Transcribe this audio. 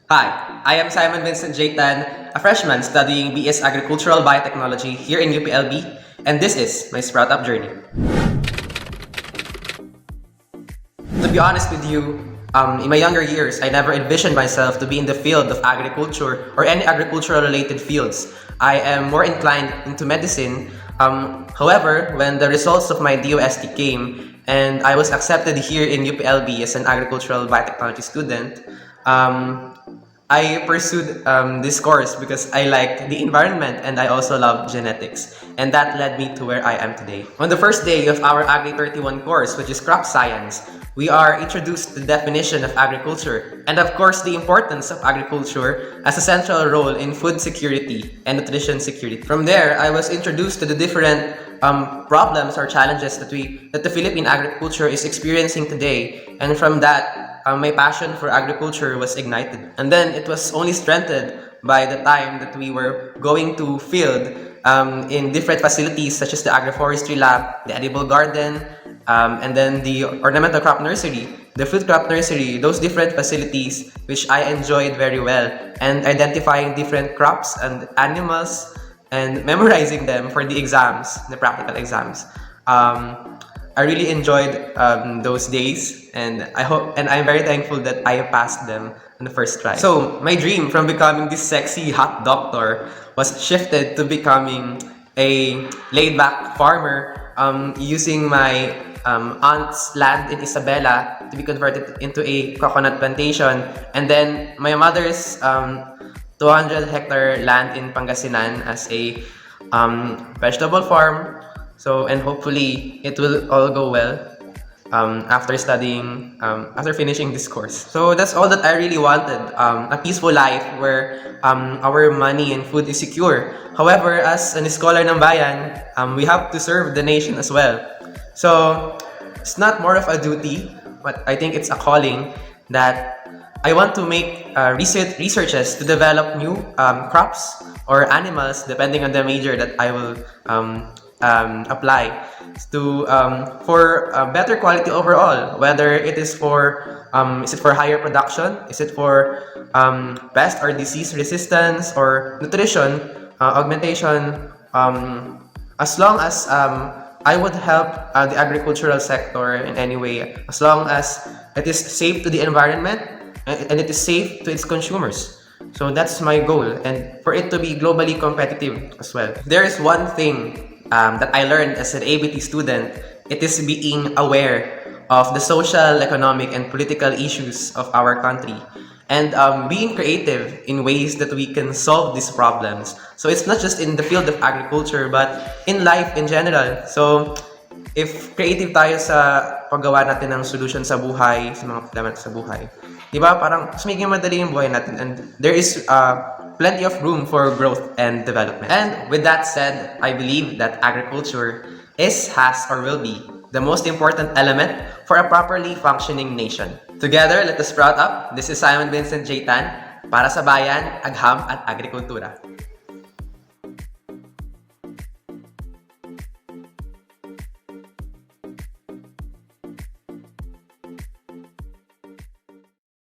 Hi, I am Simon Vincent Jaitan, a freshman studying BS Agricultural Biotechnology here in UPLB, and this is my Sprout Up journey. To be honest with you, in my younger years, I never envisioned myself to be in the field of agriculture or any agricultural related fields. I am more inclined into medicine. However, when the results of my DOST came and I was accepted here in UPLB as an agricultural biotechnology student, I pursued this course because I like the environment and I also love genetics. And that led me to where I am today. On the first day of our Agri 31 course, which is crop science, we are introduced to the definition of agriculture and of course the importance of agriculture as a central role in food security and nutrition security. From there, I was introduced to the different problems or challenges that the Philippine agriculture is experiencing today, and from that, my passion for agriculture was ignited. And then it was only strengthened by the time that we were going to field in different facilities such as the agroforestry lab, the edible garden, and then the ornamental crop nursery, the fruit crop nursery, those different facilities which I enjoyed very well, and identifying different crops and animals and memorizing them for the exams, the practical exams. I really enjoyed those days, and I'm very thankful that I passed them on the first try. So my dream from becoming this sexy hot doctor was shifted to becoming a laid-back farmer, using my aunt's land in Isabela to be converted into a coconut plantation, and then my mother's 200-hectare land in Pangasinan as a vegetable farm. So, and hopefully it will all go well after studying, after finishing this course. So that's all that I really wanted, a peaceful life where our money and food is secure. However, as an scholar ng bayan, we have to serve the nation as well. So it's not more of a duty, but I think it's a calling that I want to make researches to develop new crops or animals depending on the major that I will apply to for better quality overall. Whether it is is it for higher production, is it for pest or disease resistance or nutrition augmentation, as long as I would help the agricultural sector in any way, as long as it is safe to the environment and it is safe to its consumers. So that's my goal, and for it to be globally competitive as well. There is one thing that I learned as an ABT student. It is being aware of the social, economic, and political issues of our country, and being creative in ways that we can solve these problems. So it's not just in the field of agriculture, but in life in general. So if creative tayo sa paggawa natin ng solution sa buhay, sa mga problema natin sa buhay, di ba, parang mas magiging madali yung buhay natin, and there is plenty of room for growth and development. And with that said, I believe that agriculture has, or will be the most important element for a properly functioning nation. Together, let us sprout up. This is Simon Vincent Jaitan, para sa bayan, agham at agrikultura.